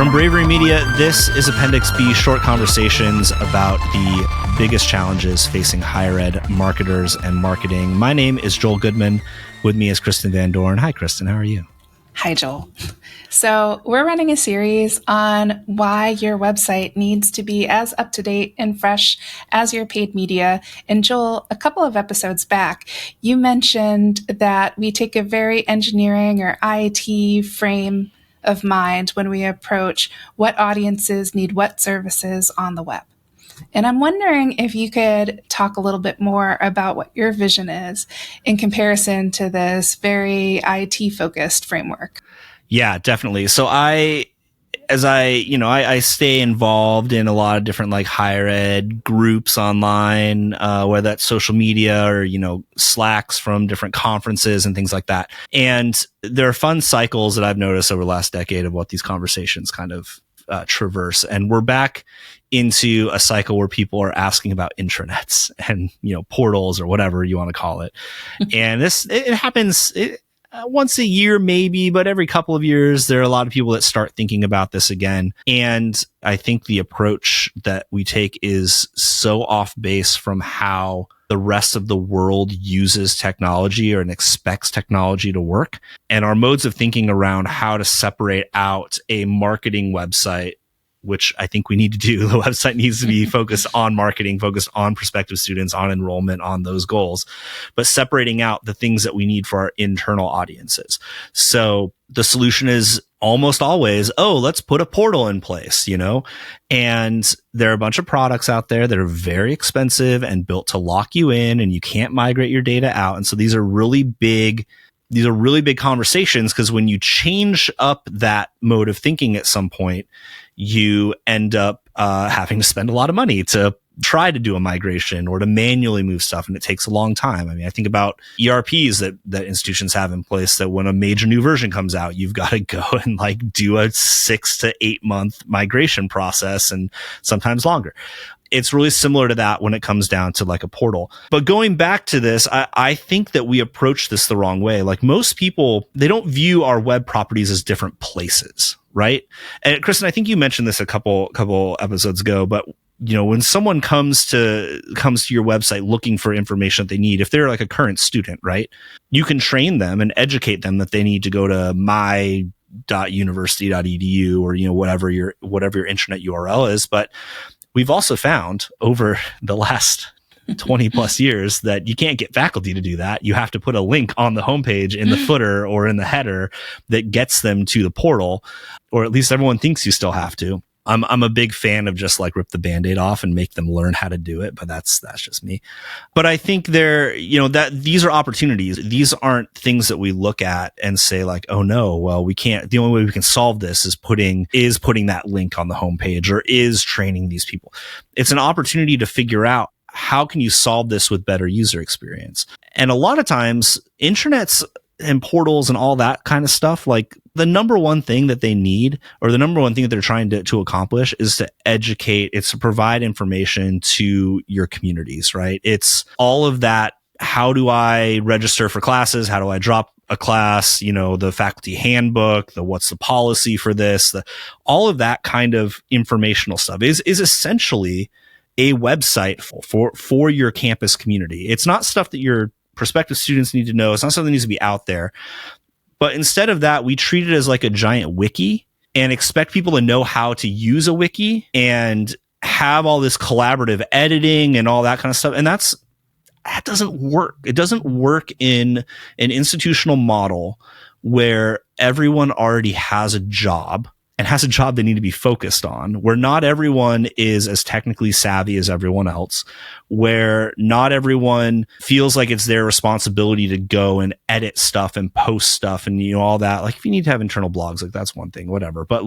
From Bravery Media, this is Appendix B, short conversations about the biggest challenges facing higher ed marketers and marketing. My name is Joel Goodman. With me is Kristen Van Dorn. Hi, Kristen. How are you? Hi, Joel. So we're running a series on why your website needs to be as up-to-date and fresh as your paid media. And Joel, a couple of episodes back, you mentioned that we take a very engineering or IT frame of mind when we approach what audiences need what services on the web. And I'm wondering if you could talk a little bit more about what your vision is in comparison to this very IT-focused framework. Yeah, definitely. So I stay involved in a lot of different like higher ed groups online, whether that's social media or, Slacks from different conferences and things like that. And there are fun cycles that I've noticed over the last decade of what these conversations kind of traverse. And we're back into a cycle where people are asking about intranets and, portals or whatever you want to call it. And it happens once a year, maybe, but every couple of years, there are a lot of people that start thinking about this again. And I think the approach that we take is so off base from how the rest of the world uses technology or expects technology to work. And our modes of thinking around how to separate out a marketing website, which I think we need to do. The website needs to be focused on marketing, focused on prospective students, on enrollment, on those goals, but separating out the things that we need for our internal audiences. So the solution is almost always, let's put a portal in place, and there are a bunch of products out there that are very expensive and built to lock you in, and you can't migrate your data out. And so these are really big conversations, because when you change up that mode of thinking at some point, you end up having to spend a lot of money to try to do a migration or to manually move stuff, and it takes a long time. I mean, I think about ERPs that institutions have in place that when a major new version comes out, you've got to go and do a 6 to 8 month migration process, and sometimes longer. It's really similar to that when it comes down to a portal. But going back to this, I think that we approach this the wrong way. Most people, they don't view our web properties as different places, right? And Kristen, I think you mentioned this a couple episodes ago, but when someone comes to your website looking for information that they need, if they're a current student, right, you can train them and educate them that they need to go to my.university.edu or whatever your intranet URL is. But we've also found over the last 20 plus years that you can't get faculty to do that. You have to put a link on the homepage in the footer or in the header that gets them to the portal, or at least everyone thinks you still have to. I'm a big fan of just rip the Band-Aid off and make them learn how to do it, but that's just me. But I think these are opportunities. These aren't things that we look at and say oh no, well, we can't. The only way we can solve this is putting that link on the homepage or is training these people. It's an opportunity to figure out how can you solve this with better user experience. And a lot of times intranets and portals and all that kind of stuff, the number one thing that they need, or the number one thing that they're trying to accomplish, is to educate. It's to provide information to your communities, right? It's all of that. How do I register for classes? How do I drop a class? The faculty handbook, what's the policy for this? All of that kind of informational stuff is essentially a website for your campus community. It's not stuff that your prospective students need to know. It's not something that needs to be out there. But instead of that, we treat it as a giant wiki and expect people to know how to use a wiki and have all this collaborative editing and all that kind of stuff. And that doesn't work. It doesn't work in an institutional model where everyone already has a job and has a job they need to be focused on, where not everyone is as technically savvy as everyone else, where not everyone feels like it's their responsibility to go and edit stuff and post stuff and all that. If you need to have internal blogs, that's one thing, whatever. But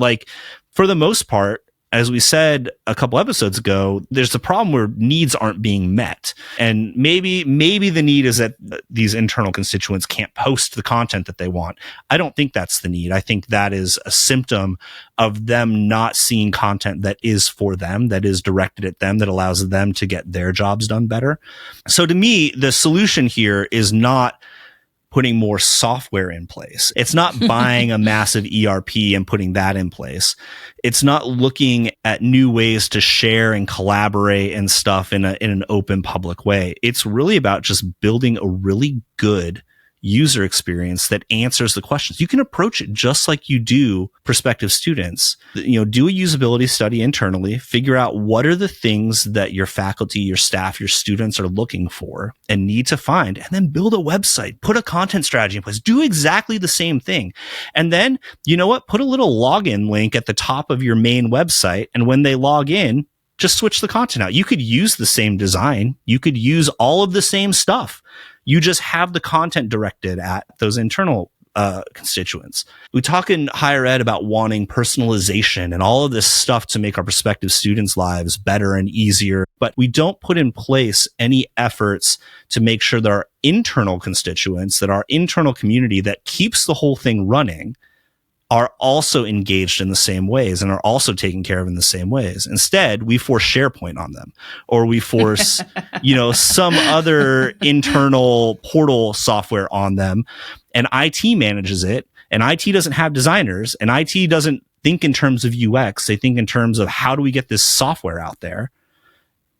for the most part, as we said a couple episodes ago, there's a problem where needs aren't being met. And maybe the need is that these internal constituents can't post the content that they want. I don't think that's the need. I think that is a symptom of them not seeing content that is for them, that is directed at them, that allows them to get their jobs done better. So to me, the solution here is not putting more software in place. It's not buying a massive ERP and putting that in place. It's not looking at new ways to share and collaborate and stuff in an open public way. It's really about just building a really good user experience that answers the questions. You can approach it just like you do prospective students. Do a usability study internally, figure out what are the things that your faculty, your staff, your students are looking for and need to find, and then build a website, put a content strategy in place, do exactly the same thing. And then, put a little login link at the top of your main website. And when they log in, just switch the content out. You could use the same design. You could use all of the same stuff. You just have the content directed at those internal constituents. We talk in higher ed about wanting personalization and all of this stuff to make our prospective students' lives better and easier, but we don't put in place any efforts to make sure that our internal constituents, that our internal community that keeps the whole thing running, are also engaged in the same ways and are also taken care of in the same ways. Instead, we force SharePoint on them, or we force, some other internal portal software on them, and IT manages it, and IT doesn't have designers, and IT doesn't think in terms of UX. They think in terms of how do we get this software out there?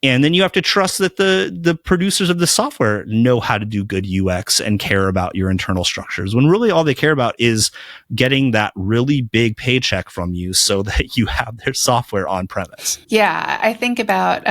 And then you have to trust that the producers of the software know how to do good UX and care about your internal structures, when really all they care about is getting that really big paycheck from you so that you have their software on premise. Yeah, I think about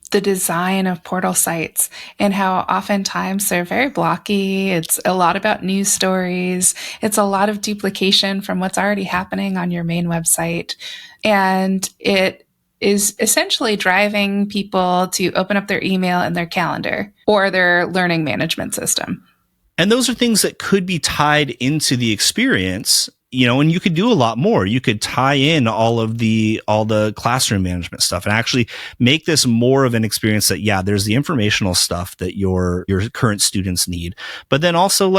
the design of portal sites and how oftentimes they're very blocky. It's a lot about news stories. It's a lot of duplication from what's already happening on your main website. And it is essentially driving people to open up their email and their calendar or their learning management system. And those are things that could be tied into the experience, and you could do a lot more. You could tie in all the classroom management stuff and actually make this more of an experience that, there's the informational stuff that your current students need, but then also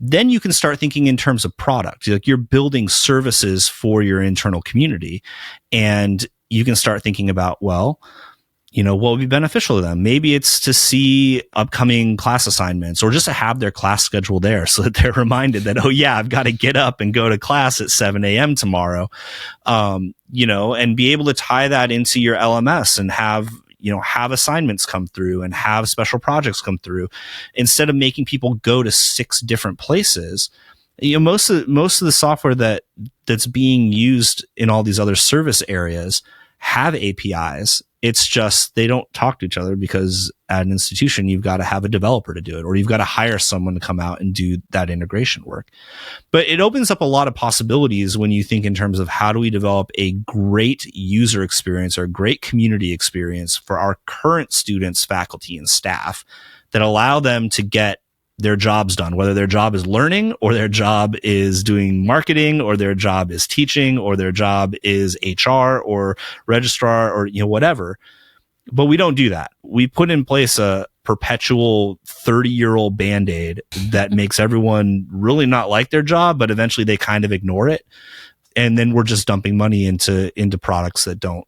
then you can start thinking in terms of product. Like, you're building services for your internal community, and you can start thinking about, what would be beneficial to them? Maybe it's to see upcoming class assignments, or just to have their class schedule there so that they're reminded that, I've got to get up and go to class at 7 a.m. tomorrow. And be able to tie that into your LMS and have assignments come through and have special projects come through, instead of making people go to 6 different places. Most of the software that's being used in all these other service areas have APIs. It's just they don't talk to each other, because at an institution, you've got to have a developer to do it, or you've got to hire someone to come out and do that integration work. But it opens up a lot of possibilities when you think in terms of how do we develop a great user experience or a great community experience for our current students, faculty, and staff that allow them to get their jobs done, whether their job is learning, or their job is doing marketing, or their job is teaching, or their job is HR or registrar, or whatever. But we don't do that. We put in place a perpetual 30-year-old Band-Aid that makes everyone really not like their job, but eventually they kind of ignore it. And then we're just dumping money into products that don't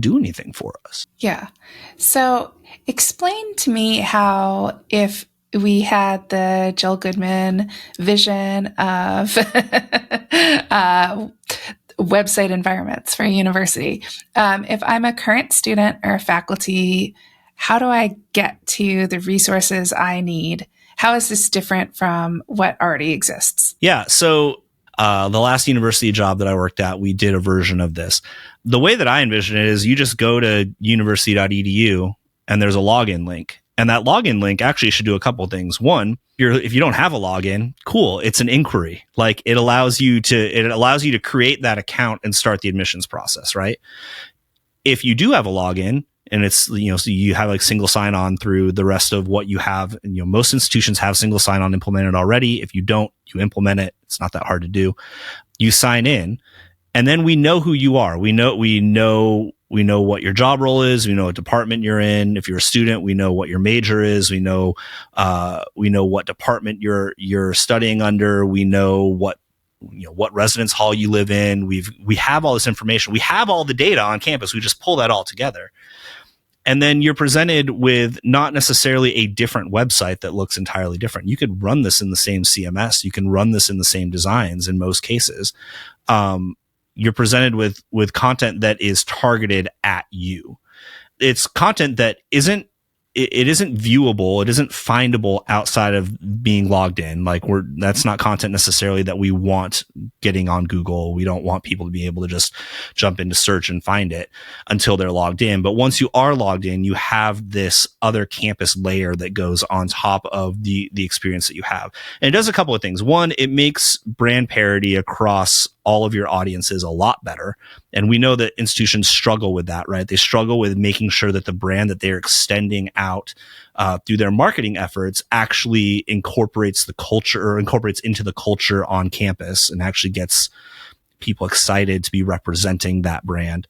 do anything for us. Yeah. So explain to me how, if we had the Jill Goodman vision of website environments for a university. If I'm a current student or a faculty, how do I get to the resources I need? How is this different from what already exists? Yeah. So the last university job that I worked at, we did a version of this. The way that I envision it is you just go to university.edu and there's a login link. And that login link actually should do a couple of things. One, if you don't have a login, cool. It's an inquiry. Like, it allows you to create that account and start the admissions process, right? If you do have a login, and it's, so you have like single sign on through the rest of what you have. And, most institutions have single sign on implemented already. If you don't, you implement it. It's not that hard to do. You sign in, and then we know who you are. We know what your job role is. We know what department you're in. If you're a student, we know what your major is. We know what department you're studying under. We know what residence hall you live in. We have all this information. We have all the data on campus. We just pull that all together. And then you're presented with not necessarily a different website that looks entirely different. You could run this in the same CMS. You can run this in the same designs in most cases. You're presented with content that is targeted at you. It's content that isn't viewable. It isn't findable outside of being logged in. Like that's not content necessarily that we want getting on Google. We don't want people to be able to just jump into search and find it until they're logged in. But once you are logged in, you have this other campus layer that goes on top of the experience that you have. And it does a couple of things. One, it makes brand parity across all of your audiences a lot better. And we know that institutions struggle with that, right? They struggle with making sure that the brand that they're extending out through their marketing efforts actually incorporates the culture or incorporates into the culture on campus and actually gets people excited to be representing that brand.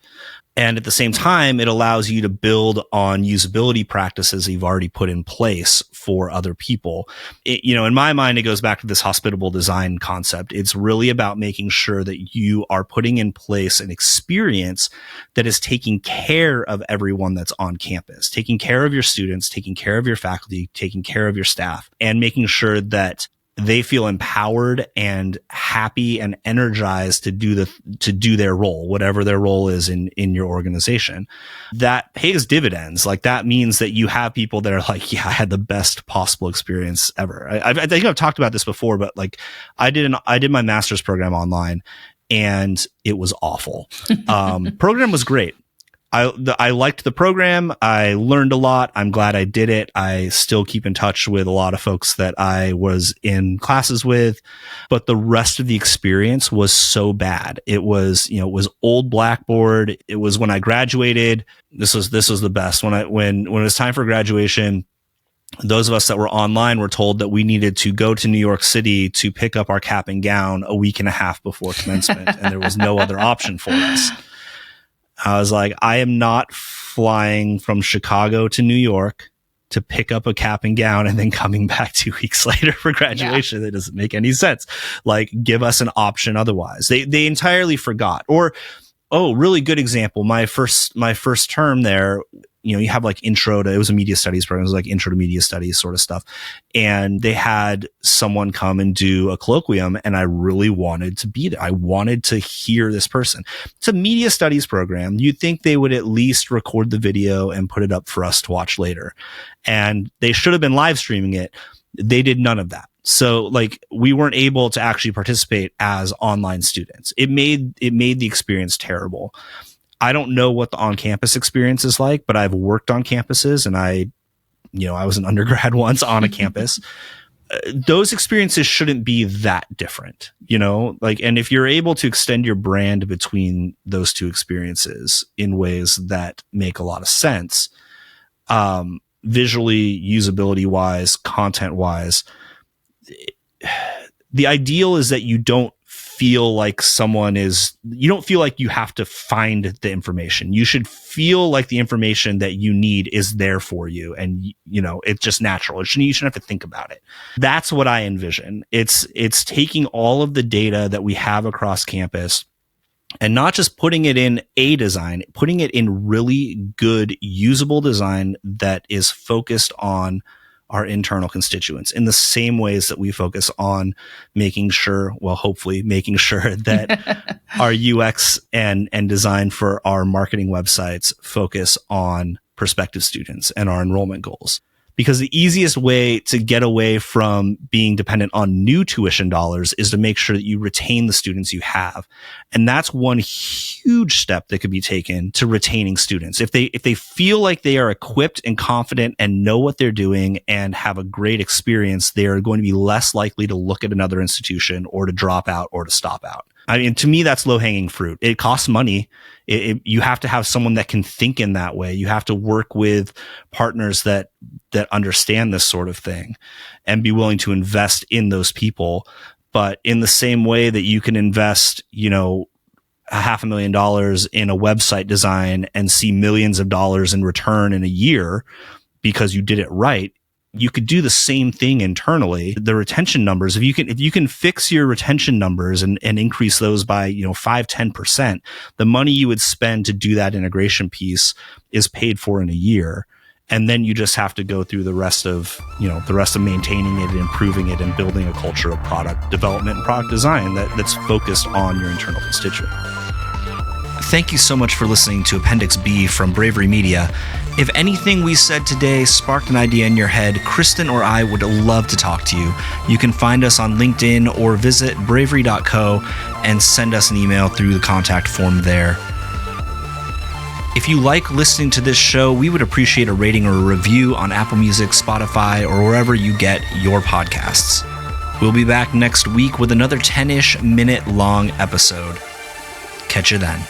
And at the same time, it allows you to build on usability practices you've already put in place for other people. In my mind, it goes back to this hospitable design concept. It's really about making sure that you are putting in place an experience that is taking care of everyone that's on campus, taking care of your students, taking care of your faculty, taking care of your staff, and making sure that they feel empowered and happy and energized to do their role, whatever their role is in your organization. That pays dividends. Like that means that you have people that are like, yeah, I had the best possible experience ever. I think I've talked about this before, but like I did my master's program online and it was awful. Program was great. I liked the program. I learned a lot. I'm glad I did it. I still keep in touch with a lot of folks that I was in classes with, but the rest of the experience was so bad. It was, it was old Blackboard. It was when I graduated. This was the best. When it was time for graduation, those of us that were online were told that we needed to go to New York City to pick up our cap and gown a week and a half before commencement, and there was no other option for us. I was like, I am not flying from Chicago to New York to pick up a cap and gown and then coming back 2 weeks later for graduation. Yeah. That doesn't make any sense. Like, give us an option otherwise. They entirely forgot. Or, really good example. My first term there, you have like it was a media studies program. It was like intro to media studies sort of stuff. And they had someone come and do a colloquium, and I really wanted to be there. I wanted to hear this person. It's a media studies program. You'd think they would at least record the video and put it up for us to watch later. And they should have been live streaming it. They did none of that. So like we weren't able to actually participate as online students. It made the experience terrible. I don't know what the on-campus experience is like, but I've worked on campuses, and I was an undergrad once on a campus. Those experiences shouldn't be that different, and if you're able to extend your brand between those two experiences in ways that make a lot of sense, visually, usability wise, content wise, the ideal is that you don't feel like you don't feel like you have to find the information. You should feel like the information that you need is there for you. And, it's just natural. You shouldn't have to think about it. That's what I envision. It's taking all of the data that we have across campus and not just putting it in a design, putting it in really good, usable design that is focused on our internal constituents in the same ways that we focus on hopefully making sure that our UX and design for our marketing websites focus on prospective students and our enrollment goals. Because the easiest way to get away from being dependent on new tuition dollars is to make sure that you retain the students you have. And that's one huge step that could be taken to retaining students. If they feel like they are equipped and confident and know what they're doing and have a great experience, they are going to be less likely to look at another institution or to drop out or to stop out. I mean, to me, that's low-hanging fruit. It costs money. You have to have someone that can think in that way. You have to work with partners that understand this sort of thing and be willing to invest in those people. But in the same way that you can invest, $500,000 in a website design and see millions of dollars in return in a year because you did it right, you could do the same thing internally. The retention numbers, if you can fix your retention numbers and increase those by, 5-10%, the money you would spend to do that integration piece is paid for in a year. And then you just have to go through the rest of maintaining it and improving it and building a culture of product development and product design that's focused on your internal constituent. Thank you so much for listening to Appendix B from Bravery Media. If anything we said today sparked an idea in your head, Kristen or I would love to talk to you. You can find us on LinkedIn or visit bravery.co and send us an email through the contact form there. If you like listening to this show, we would appreciate a rating or a review on Apple Music, Spotify, or wherever you get your podcasts. We'll be back next week with another 10-ish minute long episode. Catch you then.